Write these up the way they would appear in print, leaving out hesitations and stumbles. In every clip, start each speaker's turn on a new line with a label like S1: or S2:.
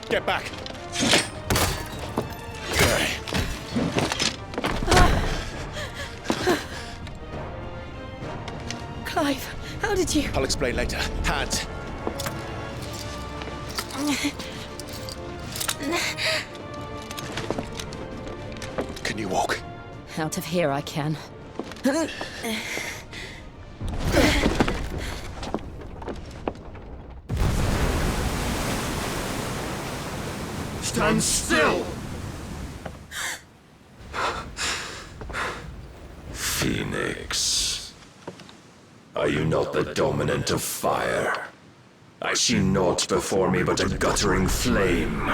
S1: Get back!
S2: Clive, how did you...
S1: I'll explain later. Hands! Can you walk?
S2: Out of here I can.
S3: Stand still! Phoenix. Are you not the dominant of fire? I see naught before me but a guttering flame.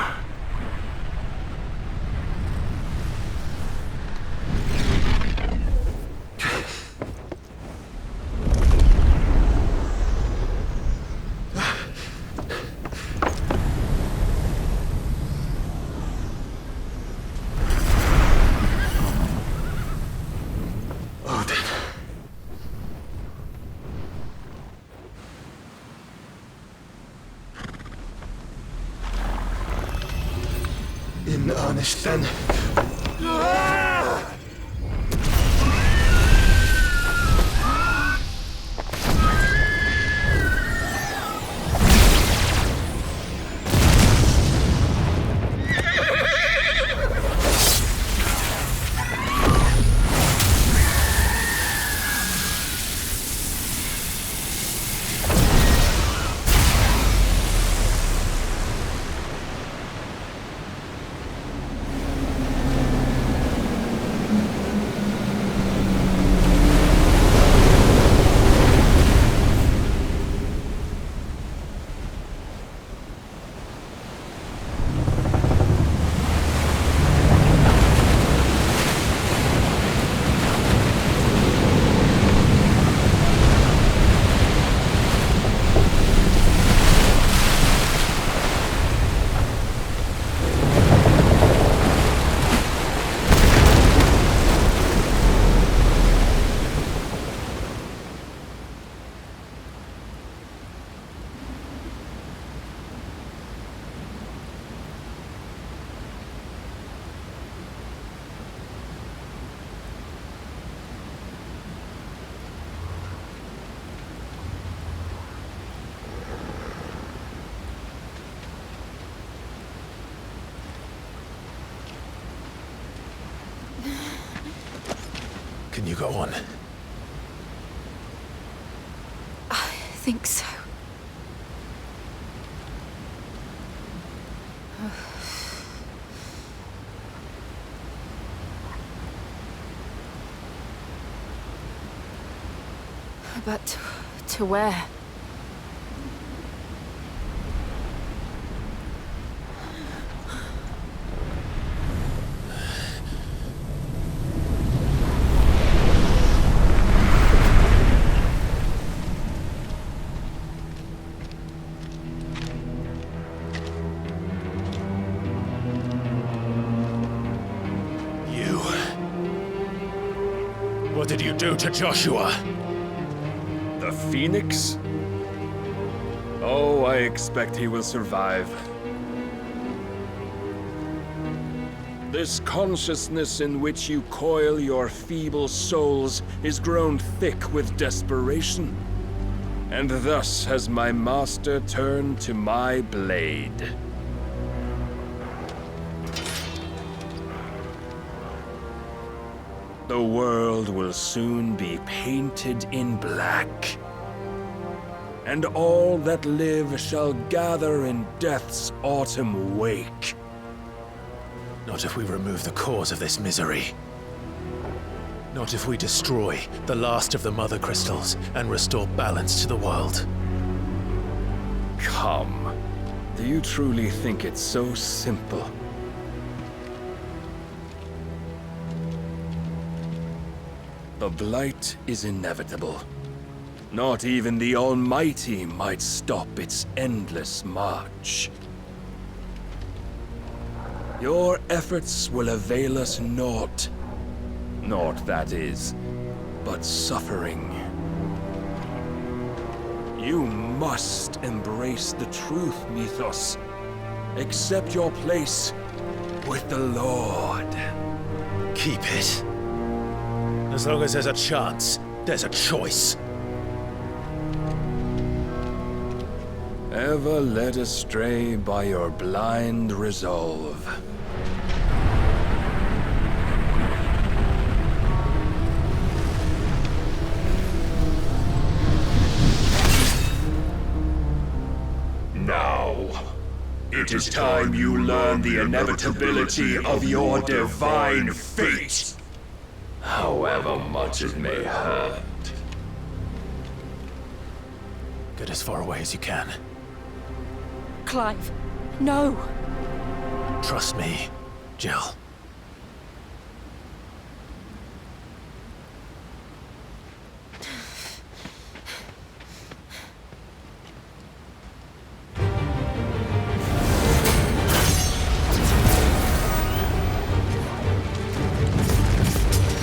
S3: In earnest, then.
S1: Can you go on?
S2: I think so. But to where?
S1: What did you do to Joshua?
S3: The Phoenix? Oh, I expect he will survive. This consciousness in which you coil your feeble souls is grown thick with desperation. And thus has my master turned to my blade. The world will soon be painted in black. And all that live shall gather in death's autumn wake.
S1: Not if we remove the cause of this misery. Not if we destroy the last of the Mother Crystals and restore balance to the world.
S3: Come. Do you truly think it's so simple? The blight is inevitable. Not even the Almighty might stop its endless march. Your efforts will avail us naught. Naught, that is, but suffering. You must embrace the truth, Mythos. Accept your place with the Lord.
S1: Keep it. As long as there's a chance, there's a choice.
S3: Ever led astray by your blind resolve.
S4: Now, it is time you learn the inevitability of your divine fate, however much it may hurt.
S1: Get as far away as you can.
S2: Clive, no!
S1: Trust me, Jill.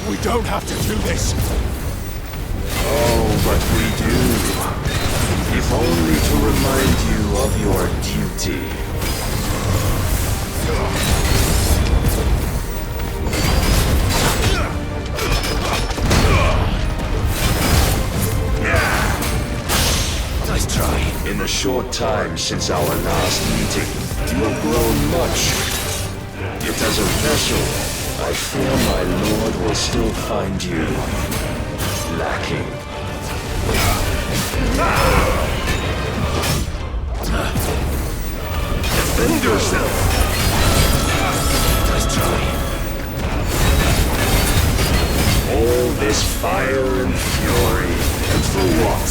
S1: We don't have to do this!
S4: Oh, but we do. If only to remind you of your duty.
S1: Nice try.
S4: In the short time since our last meeting, you have grown much. Yet as a vessel, I fear my lord will still find you lacking. Defend yourself!
S1: Nice try.
S4: All this fire and fury, and for what?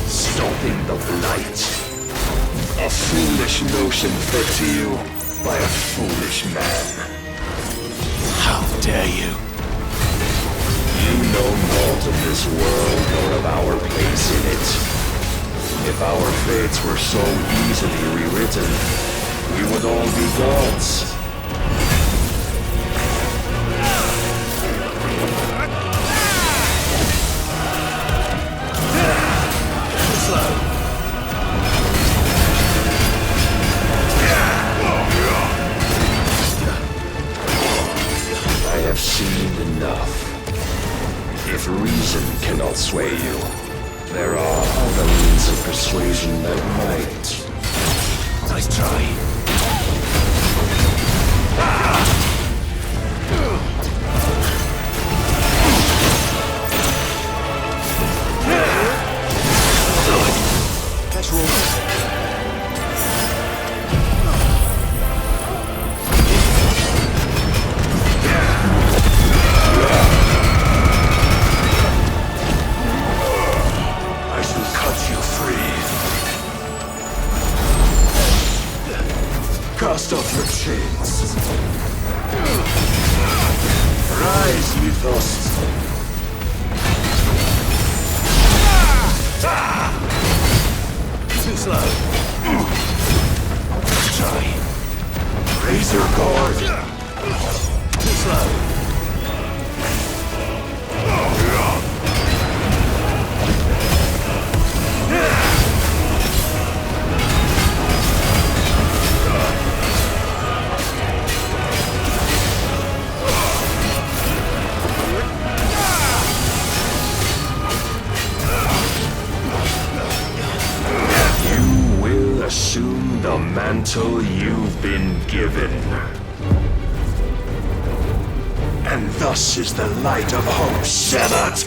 S4: Stopping the blight. A foolish notion fed to you by a foolish man.
S1: How dare you?
S4: You know naught of this world nor of our place in it. If our fates were so easily rewritten, we would all be gods.
S1: Slow.
S4: I have seen enough. If reason cannot sway you, there are other means of persuasion that might.
S1: Nice try. Catch roll.
S4: Cast off your chains. Rise, Mythos.
S1: Too slow. Try.
S4: Raise your guard.
S1: Too slow.
S4: Assume the mantle you've been given. And thus is the light of hope severed.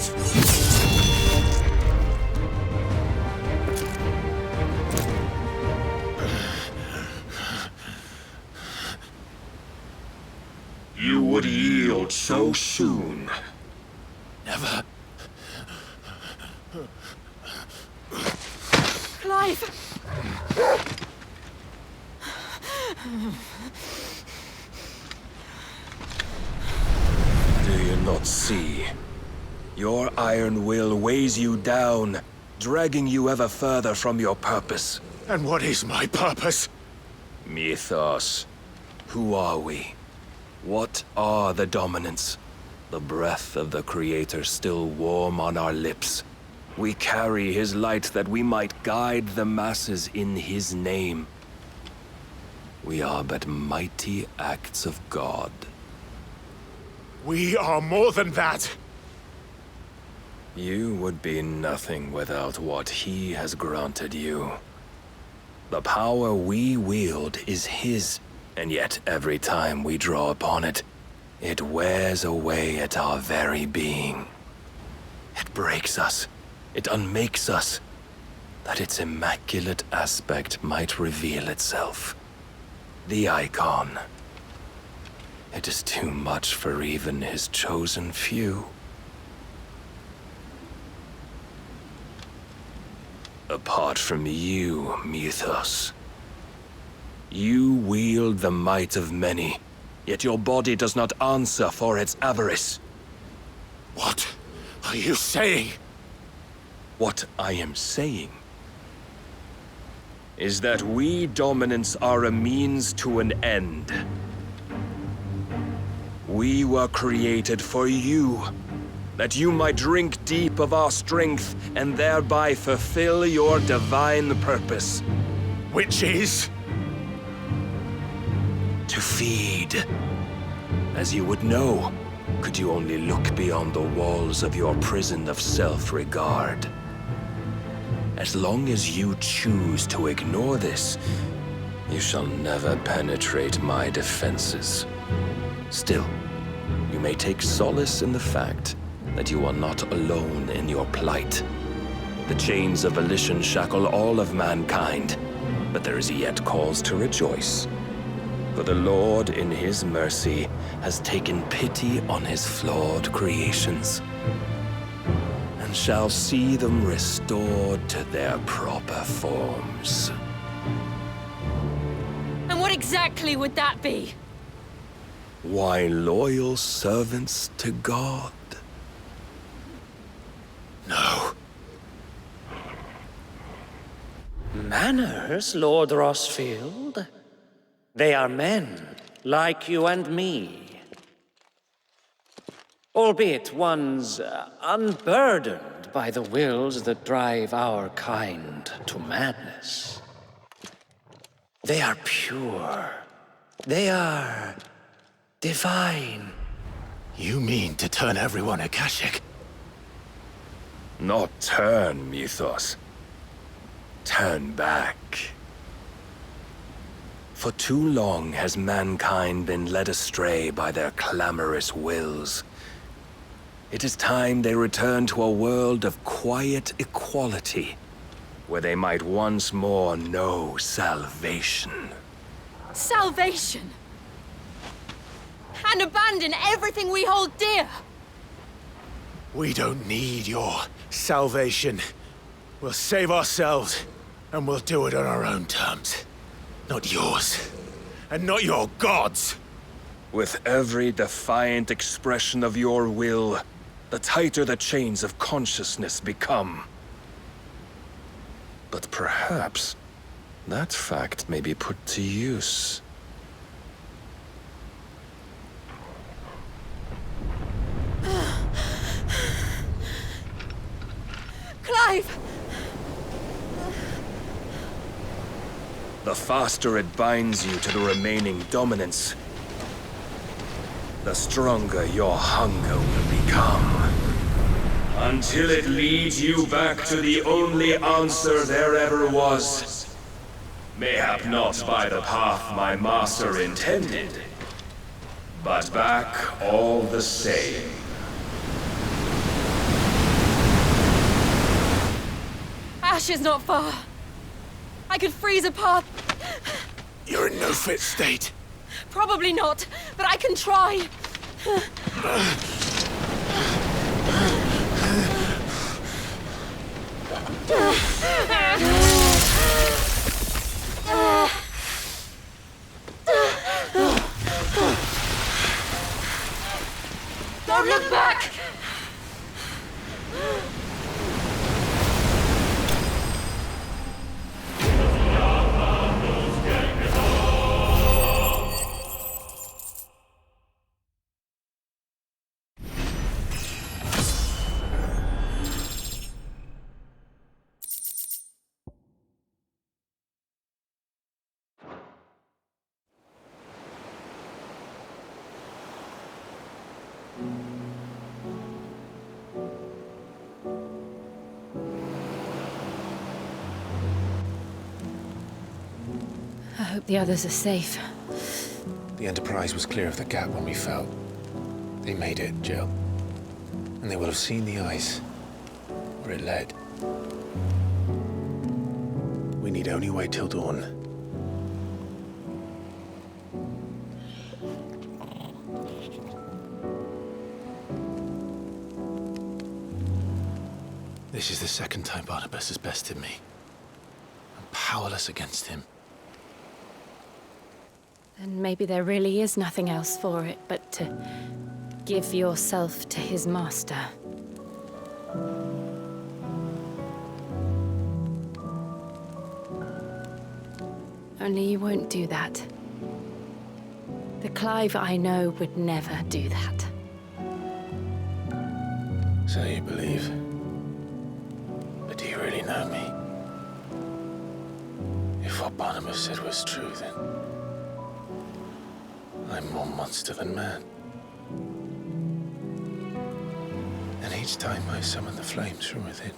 S4: You would yield so soon.
S1: Never.
S2: Clive!
S3: Do you not see? Your iron will weighs you down, dragging you ever further from your purpose.
S1: And what is my purpose?
S3: Mythos. Who are we? What are the dominants? The breath of the Creator still warm on our lips. We carry his light that we might guide the masses in his name. we are but mighty acts of God.
S1: We are more than that!
S3: You would be nothing without what he has granted you. The power we wield is his, and yet every time we draw upon it, it wears away at our very being. It breaks us, it unmakes us, that its immaculate aspect might reveal itself. The icon. It is too much for even his chosen few. Apart from you, Mythos. You wield the might of many, yet your body does not answer for its avarice.
S1: What are you saying?
S3: What I am saying is that we dominants are a means to an end. We were created for you, that you might drink deep of our strength and thereby fulfill your divine purpose.
S1: Which is?
S3: To feed. As you would know, could you only look beyond the walls of your prison of self-regard. As long as you choose to ignore this, you shall never penetrate my defenses. Still, you may take solace in the fact that you are not alone in your plight. The chains of volition shackle all of mankind, but there is yet cause to rejoice. For the Lord, in his mercy, has taken pity on his flawed creations, and shall see them restored to their proper forms.
S2: And what exactly would that be?
S3: Why, loyal servants to God.
S1: No.
S5: Manners, Lord Rossfield? They are men, like you and me. Albeit ones unburdened by the wills that drive our kind to madness. They are pure. They are divine.
S1: You mean to turn everyone Akashic?
S3: Not turn, Mythos. Turn back. For too long has mankind been led astray by their clamorous wills. It is time they return to a world of quiet equality, where they might once more know salvation.
S2: Salvation! And abandon everything we hold dear!
S1: We don't need your salvation. We'll save ourselves, and we'll do it on our own terms. Not yours. And not your gods!
S3: With every defiant expression of your will, the tighter the chains of consciousness become. But perhaps that fact may be put to use.
S2: Clive!
S3: The faster it binds you to the remaining dominance, the stronger your hunger will become. Until it leads you back to the only answer there ever was. Mayhap not by the path my master intended, but back all the same.
S2: Ash is not far. I could freeze a path.
S1: You're in no fit state.
S2: Probably not, but I can try. Don't look back! hope the others are safe.
S1: The Enterprise was clear of the gap when we fell. They made it, Jill. And they will have seen the ice where it led. We need only wait till dawn. This is the second time Barnabas has bested me. I'm powerless against him.
S2: Then maybe there really is nothing else for it but to give yourself to his master. Only you won't do that. The Clive I know would never do that.
S1: So you believe? But do you really know me? If what Barnabas said was true, then I'm more monster than man. And each time I summon the flames from within,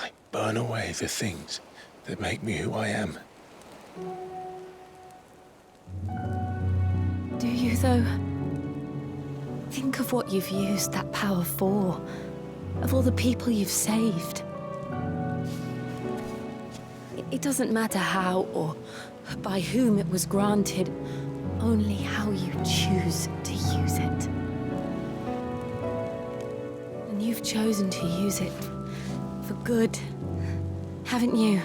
S1: I burn away the things that make me who I am.
S2: Do you, though? Think of what you've used that power for, of all the people you've saved. It doesn't matter how or by whom it was granted, only how you choose to use it. And you've chosen to use it for good, haven't you?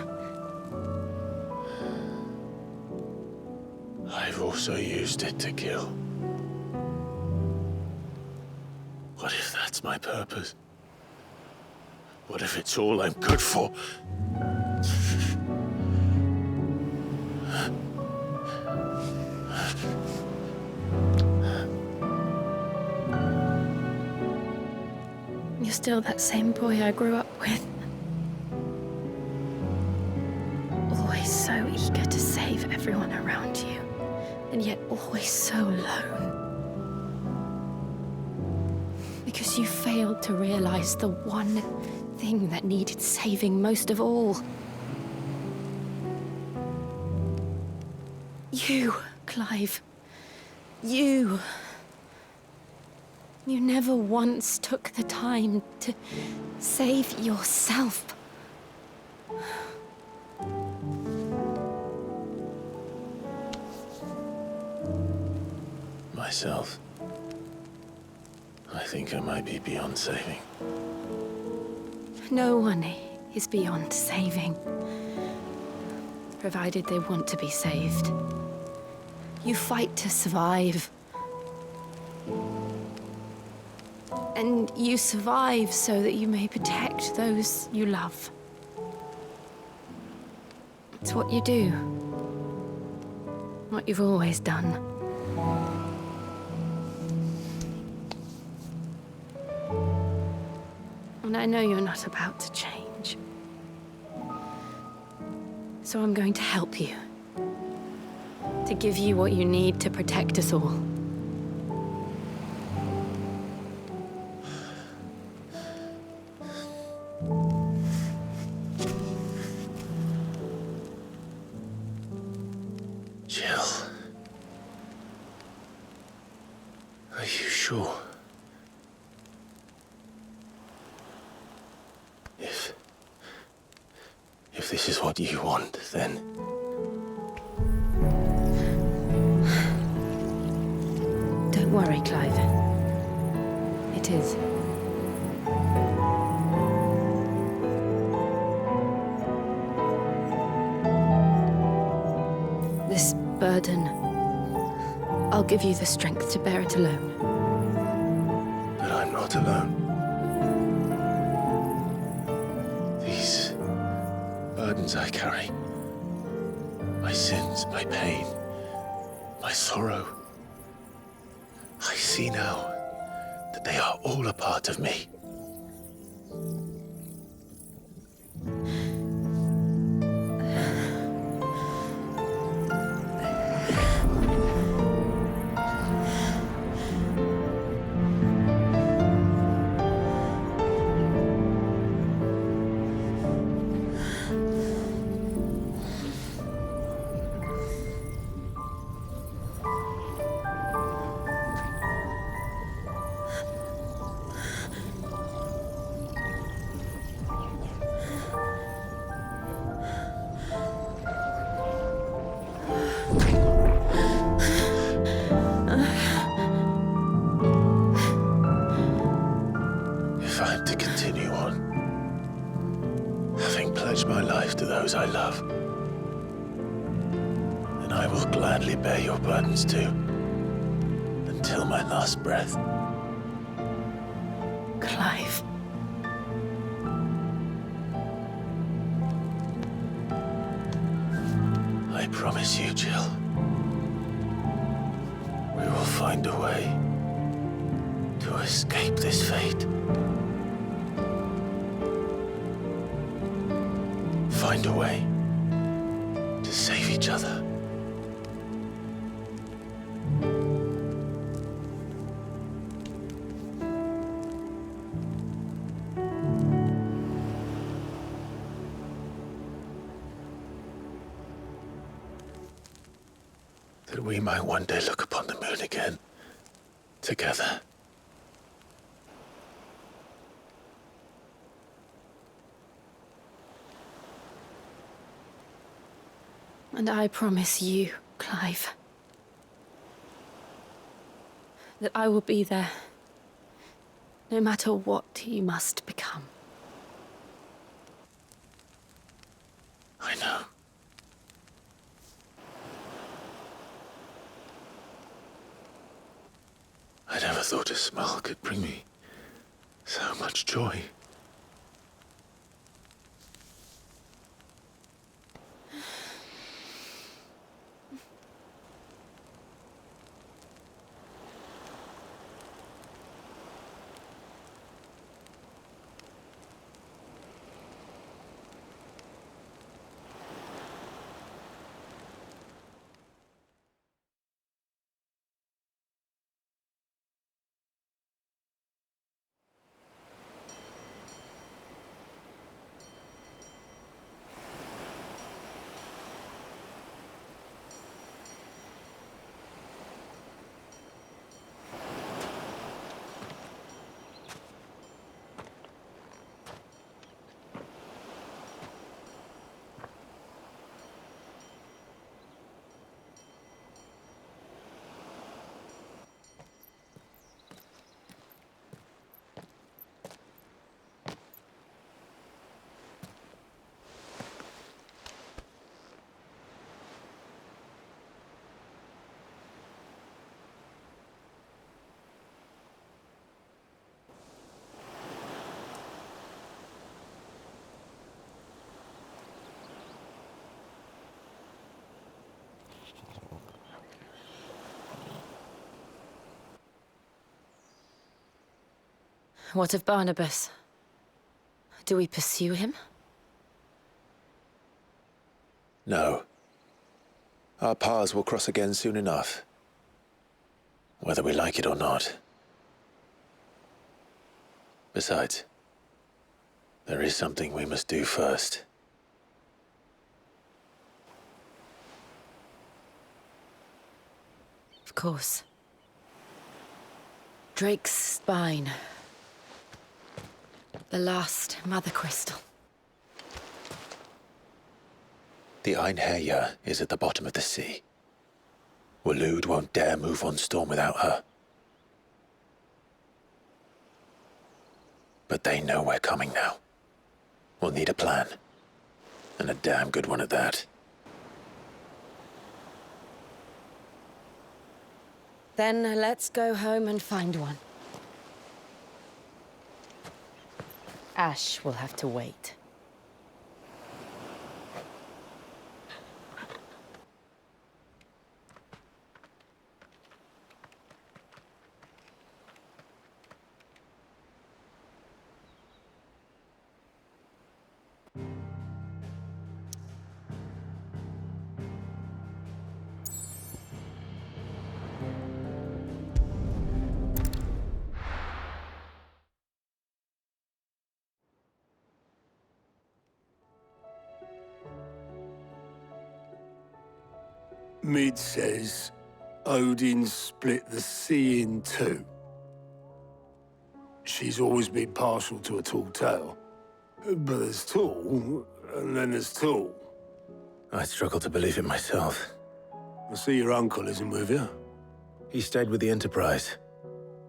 S1: I've also used it to kill. What if that's my purpose? What if it's all I'm good for?
S2: You're still that same boy I grew up with. Always so eager to save everyone around you, and yet always so alone. Because you failed to realize the one thing that needed saving most of all. You, Clive. You. You never once took the time to save yourself.
S1: Myself. I think I might be beyond saving.
S2: No one is beyond saving, provided they want to be saved. You fight to survive. And you survive so that you may protect those you love. It's what you do. What you've always done. And I know you're not about to change. So I'm going to help you. To give you what you need to protect us all.
S1: Jill. Are you sure? If this is what you want, then...
S2: Don't worry, Clive. It is. This burden, I'll give you the strength to bear it alone.
S1: But I'm not alone. These burdens I carry, my sins, my pain, my sorrow, I see now that they are all a part of me. If I am to continue on, having pledged my life to those I love, then I will gladly bear your burdens too, until my last breath.
S2: Clive.
S1: I promise you, Jill, we will find a way to escape this fate. Find a way to save each other. That we might one day look upon the moon again, together.
S2: And I promise you, Clive, that I will be there, no matter what you must become.
S1: I know. I never thought a smile could bring me so much joy.
S2: What of Barnabas? Do we pursue him?
S1: No. Our paths will cross again soon enough. Whether we like it or not. Besides, there is something we must do first.
S2: Of course. Drake's spine. The last Mother Crystal.
S1: The Einherja is at the bottom of the sea. Waloed won't dare move on Storm without her. But they know we're coming now. We'll need a plan. And a damn good one at that.
S2: Then let's go home and find one. Ash will have to wait.
S6: Mid says Odin split the sea in two. She's always been partial to a tall tale. But there's tall, and then there's tall.
S1: I struggle to believe it myself.
S6: I see your uncle isn't with you.
S1: He stayed with the Enterprise.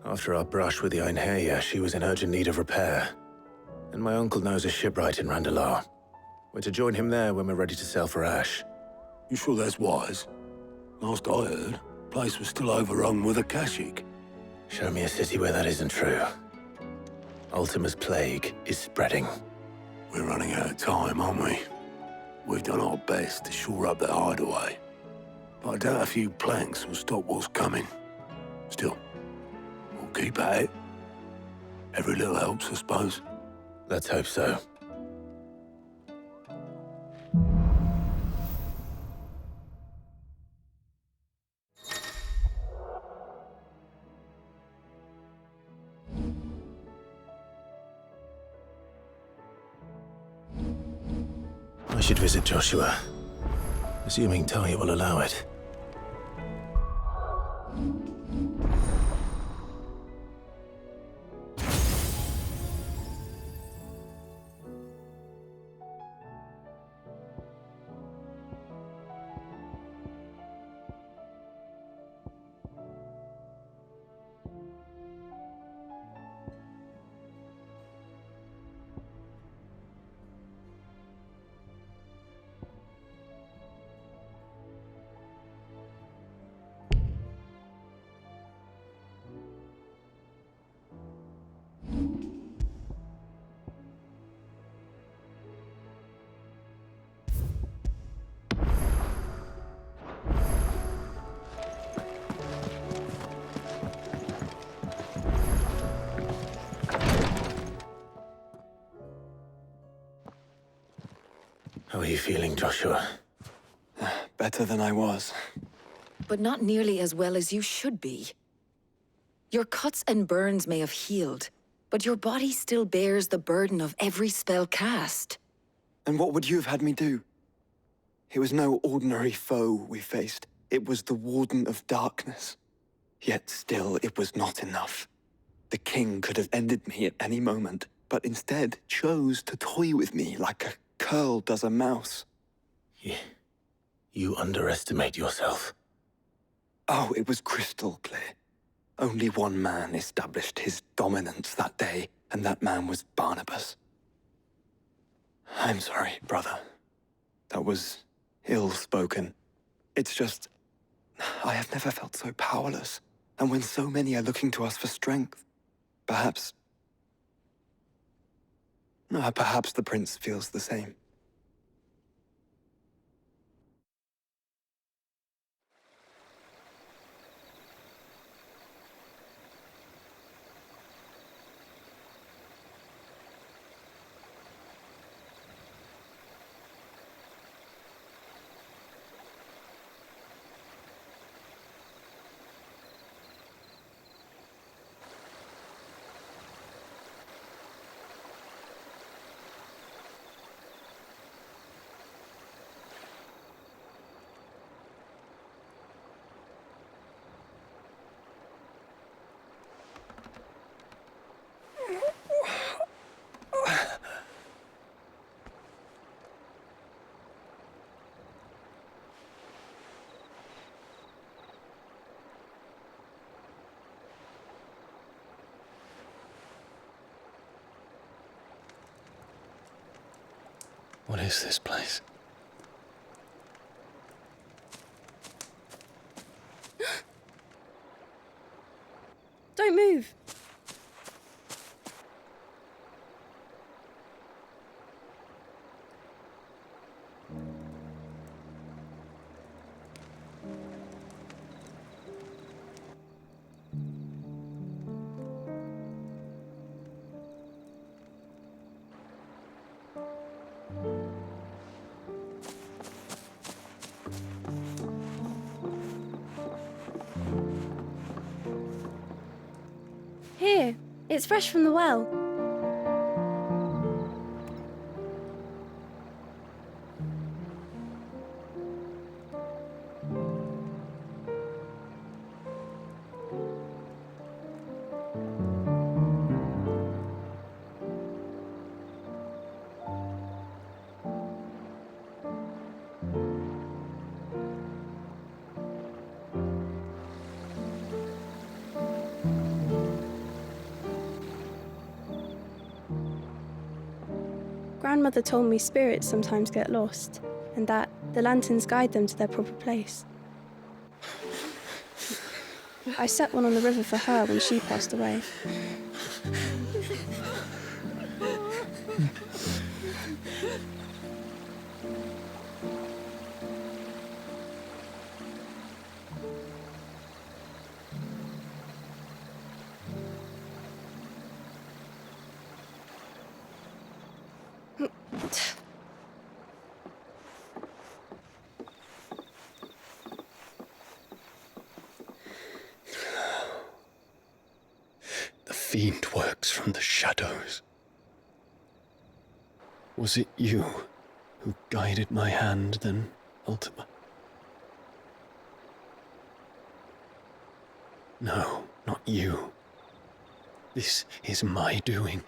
S1: After our brush with the Einherja, she was in urgent need of repair. And my uncle knows a shipwright in Randalar. We're to join him there when we're ready to sail for Ash.
S6: You sure that's wise? Last I heard, the place was still overrun with Akashic.
S1: Show me a city where that isn't true. Ultima's plague is spreading.
S6: We're running out of time, aren't we? We've done our best to shore up that hideaway. But I doubt a few planks will stop what's coming. Still, we'll keep at it. Every little helps, I suppose.
S1: Let's hope so. I should visit Joshua, assuming Talia will allow it. How are you feeling, Joshua?
S7: Better than I was.
S8: But not nearly as well as you should be. Your cuts and burns may have healed, but your body still bears the burden of every spell cast.
S7: And what would you have had me do? It was no ordinary foe we faced. It was the Warden of Darkness. Yet still, it was not enough. The king could have ended me at any moment, but instead chose to toy with me like a curl does a mouse.
S1: You underestimate yourself.
S7: Oh, it was crystal clear. Only one man established his dominance that day, and that man was Barnabas. I'm sorry, brother. That was ill-spoken. It's just, I have never felt so powerless. And when so many are looking to us for strength, perhaps the prince feels the same.
S1: What is this place?
S2: Don't move. Here, it's fresh from the well.
S9: grandmother told me spirits sometimes get lost, and that the lanterns guide them to their proper place. I set one on the river for her when she passed away.
S10: The fiend works from the shadows. Was it you who guided my hand then, Ultima? No, not you. This is my doing,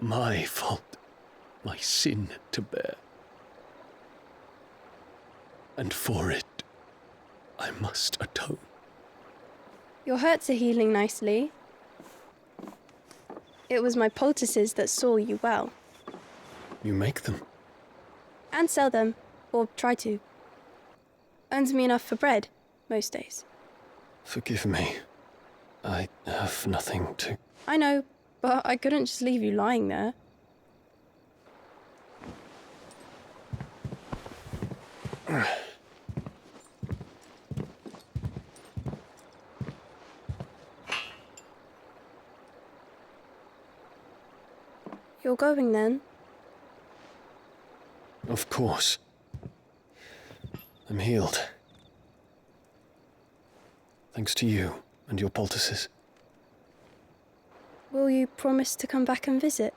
S10: my fault, my sin to bear. And for it, I must atone.
S9: Your hurts are healing nicely. It was my poultices that saw you well.
S10: You make them?
S9: And sell them, or try to. Earns me enough for bread, most days.
S10: Forgive me. I have nothing to...
S9: I know, but I couldn't just leave you lying there. You're going then?
S10: Of course. I'm healed. Thanks to you and your poultices.
S9: Will you promise to come back and visit?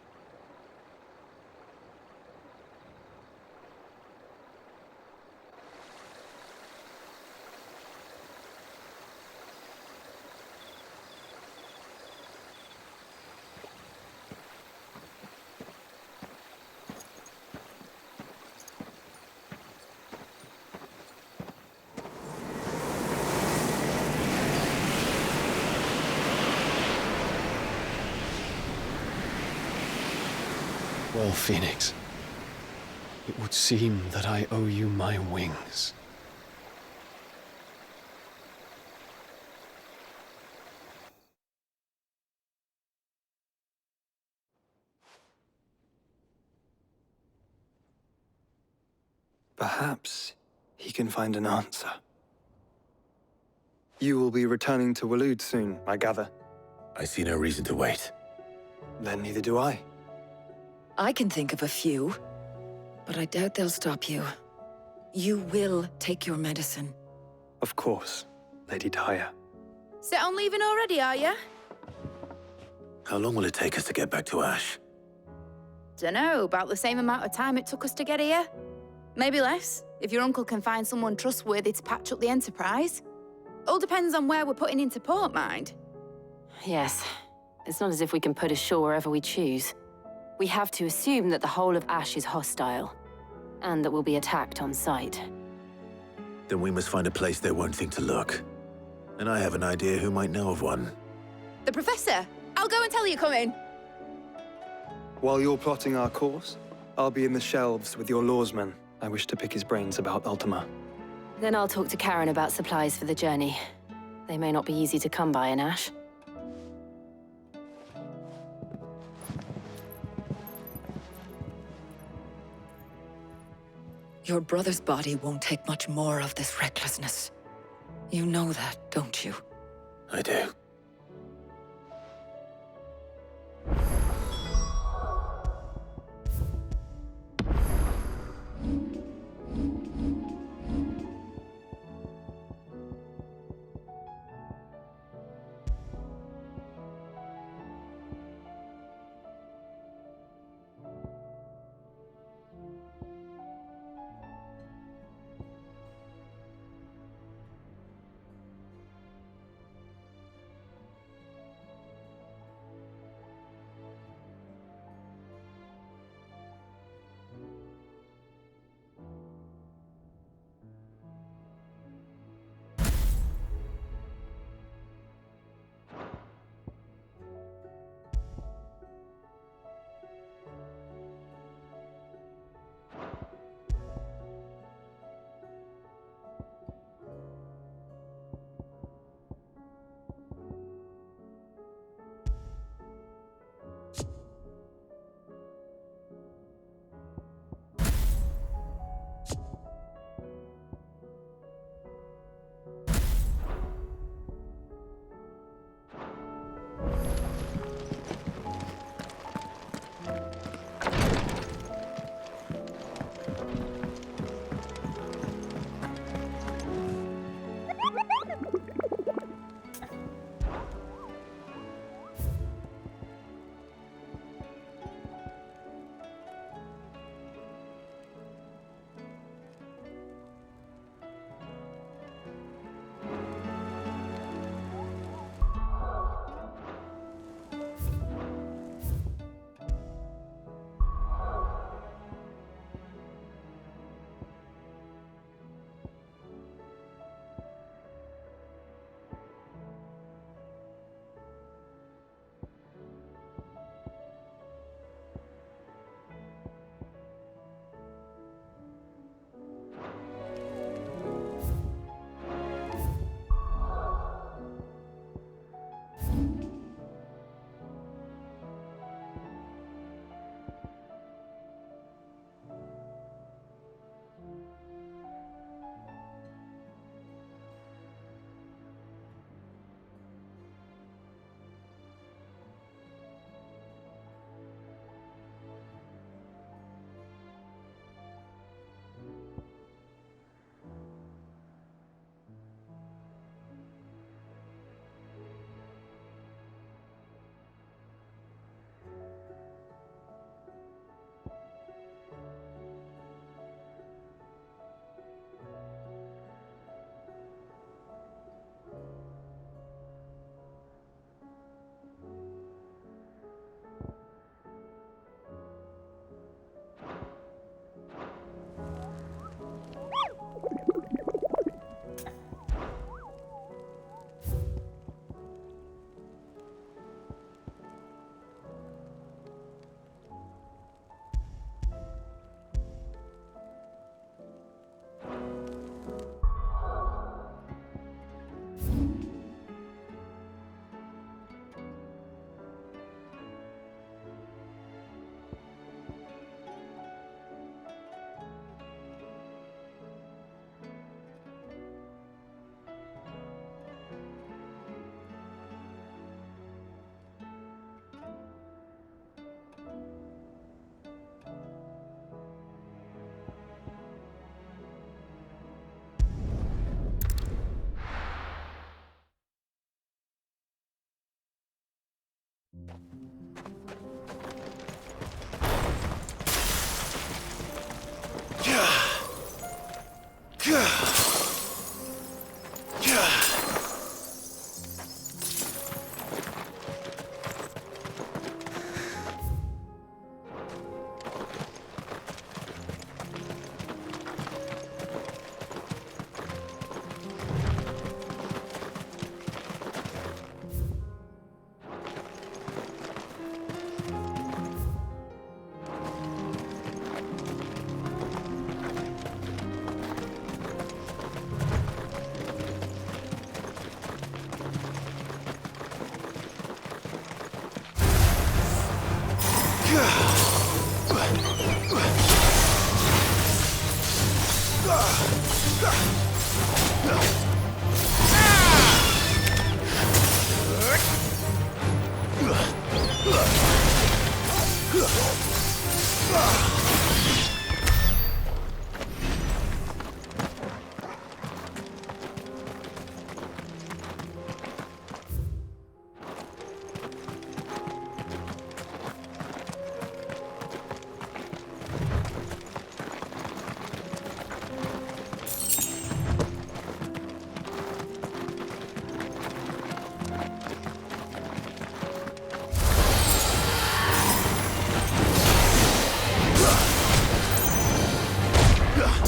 S10: Well, Phoenix, it would seem that I owe you my wings.
S7: Perhaps he can find an answer. You will be returning to Waloed soon, I gather.
S6: I see no reason to wait.
S7: Then neither do I.
S8: I can think of a few, but I doubt they'll stop you. You will take your medicine.
S7: Of course, Lady Daya.
S11: Set on leaving already, are you?
S6: How long will it take us to get back to Ash?
S11: Dunno, about the same amount of time it took us to get here. Maybe less, if your uncle can find someone trustworthy to patch up the Enterprise. All depends on where we're putting into port, mind.
S2: Yes. It's not as if we can put ashore wherever we choose. We have to assume that the whole of Ash is hostile, and that we'll be attacked on sight.
S6: Then we must find a place they won't think to look. And I have an idea who might know of one.
S11: The Professor! I'll go and tell you coming.
S7: While you're plotting our course, I'll be in the shelves with your lawsman. I wish to pick his brains about Ultima.
S2: Then I'll talk to Karen about supplies for the journey. They may not be easy to come by in Ash.
S8: Your brother's body won't take much more of this recklessness. You know that, don't you?
S6: I do.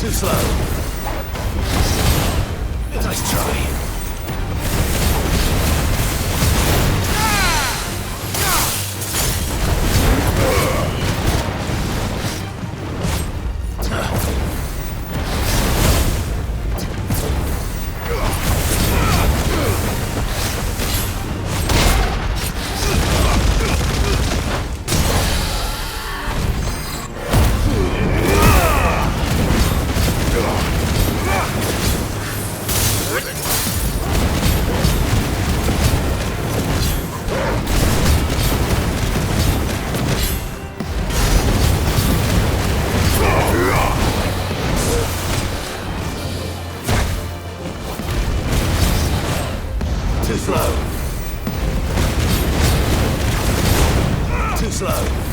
S1: Too slow. Nice try. Too slow. Too slow.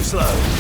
S1: slow.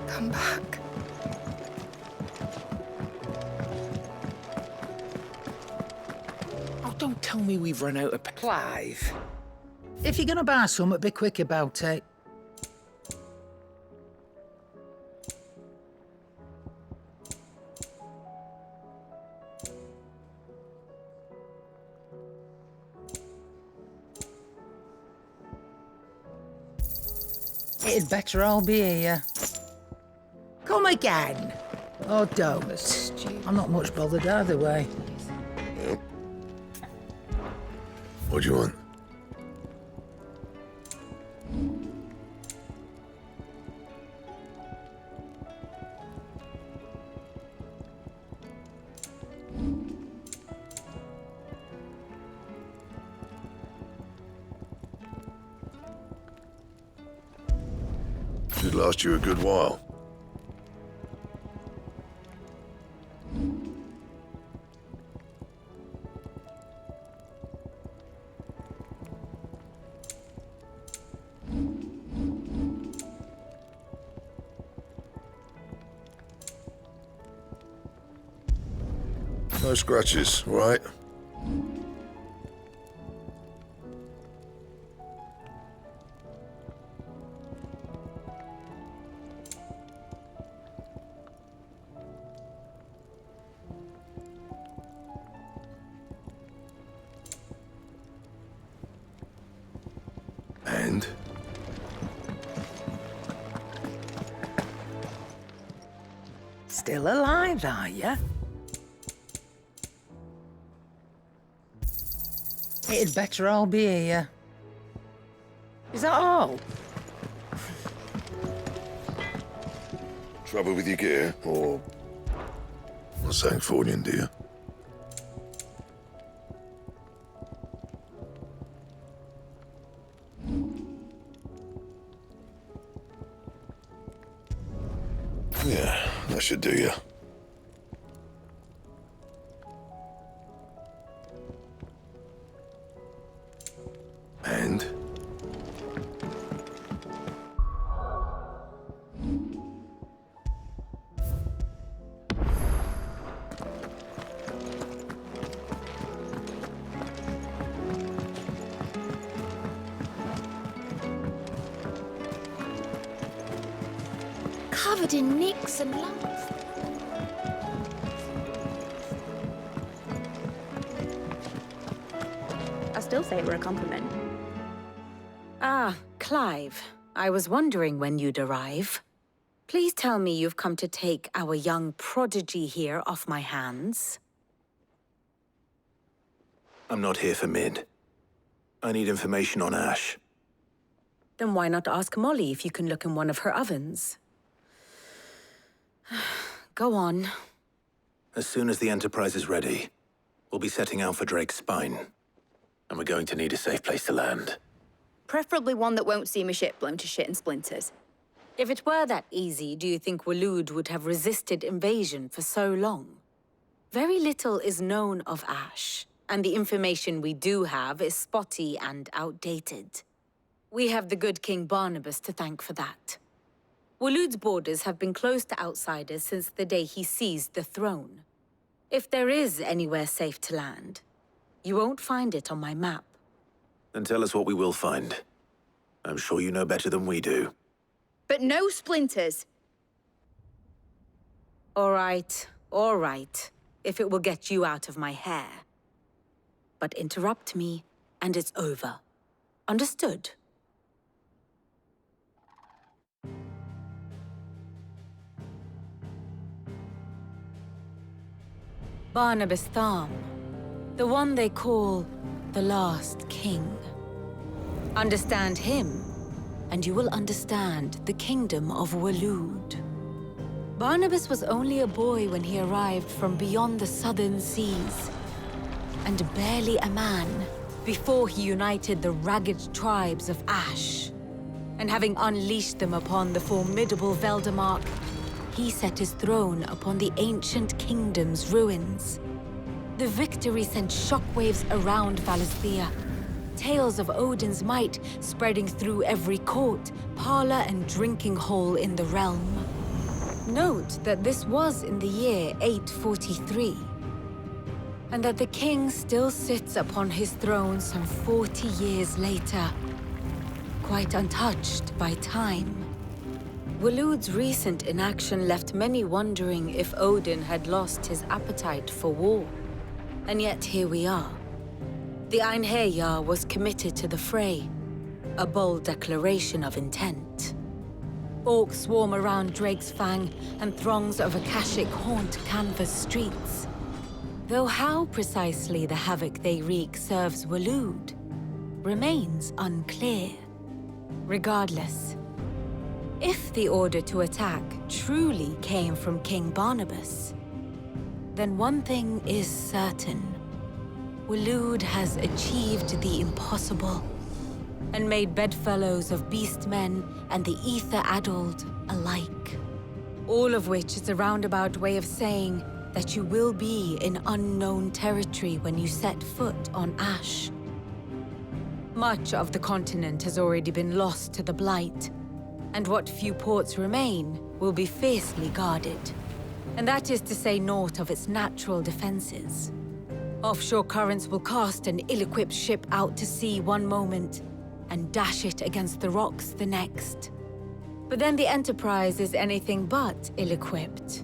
S8: Come back.
S12: Oh, don't tell me we've run out of
S13: Clive, if you're gonna buy something, be quick about it. It'd better all be here. Come again. Oh, don't. I'm not much bothered either way.
S6: Yep. What do you want? Should last you a good while. No scratches, right? And?
S13: Still alive, are you? It'd better all be here. Is that all?
S6: Trouble with your gear, or... what's something for you, dear? Yeah, that should do you. And?
S11: Covered in nicks and lumps. I still say we're a compliment.
S8: Ah, Clive. I was wondering when you'd arrive. Please tell me you've come to take our young prodigy here off my hands.
S1: I'm not here for Mid. I need information on Ash.
S8: Then why not ask Molly if you can look in one of her ovens? Go on.
S1: As soon as the Enterprise is ready, we'll be setting out for Drake's Spine. And we're going to need a safe place to land.
S11: Preferably one that won't see my ship blown to shit and splinters.
S8: If it were that easy, do you think Waloed would have resisted invasion for so long? Very little is known of Ash, and the information we do have is spotty and outdated. We have the good King Barnabas to thank for that. Waloed's borders have been closed to outsiders since the day he seized the throne. If there is anywhere safe to land, you won't find it on my map.
S1: Then tell us what we will find. I'm sure you know better than we do.
S11: But no splinters.
S8: All right, if it will get you out of my hair. But interrupt me, and it's over. Understood? Barnabas Tham, the one they call the Last King. Understand him, and you will understand the kingdom of Waloed. Barnabas was only a boy when he arrived from beyond the southern seas, and barely a man before he united the ragged tribes of Ash. And having unleashed them upon the formidable Veldamark, he set his throne upon the ancient kingdom's ruins. The victory sent shockwaves around Valisthea, tales of Odin's might spreading through every court, parlor, and drinking hole in the realm. Note that this was in the year 843, and that the king still sits upon his throne some 40 years later, quite untouched by time. Waloed's recent inaction left many wondering if Odin had lost his appetite for war. And yet here we are. The Einherjar was committed to the fray, a bold declaration of intent. Orcs swarm around Drake's Fang, and throngs of Akashic haunt canvas streets. Though how precisely the havoc they wreak serves Waloed remains unclear. Regardless, if the order to attack truly came from King Barnabas, then one thing is certain. Waloed has achieved the impossible, and made bedfellows of beastmen and the ether-addled alike. All of which is a roundabout way of saying that you will be in unknown territory when you set foot on Ash. Much of the continent has already been lost to the Blight, and what few ports remain will be fiercely guarded. And that is to say naught of its natural defenses. Offshore currents will cast an ill-equipped ship out to sea one moment, and dash it against the rocks the next. But then the Enterprise is anything but ill-equipped,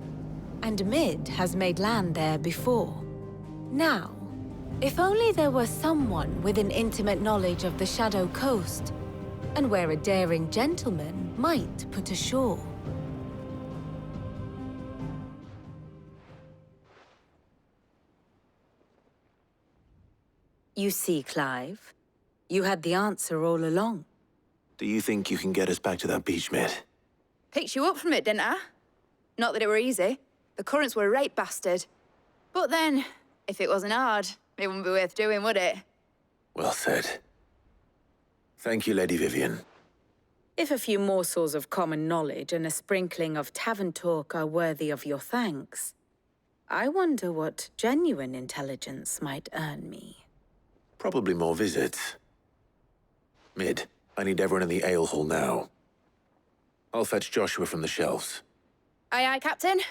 S8: and Mid has made land there before. Now, if only there were someone with an intimate knowledge of the Shadow Coast, and where a daring gentleman might put ashore. You see, Clive, you had the answer all along.
S1: Do you think you can get us back to that beach, Mid?
S11: Picked you up from it, didn't I? Not that it were easy. The currents were a right bastard. But then, if it wasn't hard, it wouldn't be worth doing, would it?
S1: Well said. Thank you, Lady Vivian.
S8: If a few morsels of common knowledge and a sprinkling of tavern talk are worthy of your thanks, I wonder what genuine intelligence might earn me.
S1: Probably more visits. Mid, I need everyone in the ale hall now. I'll fetch Joshua from the shelves.
S11: Aye, aye, Captain.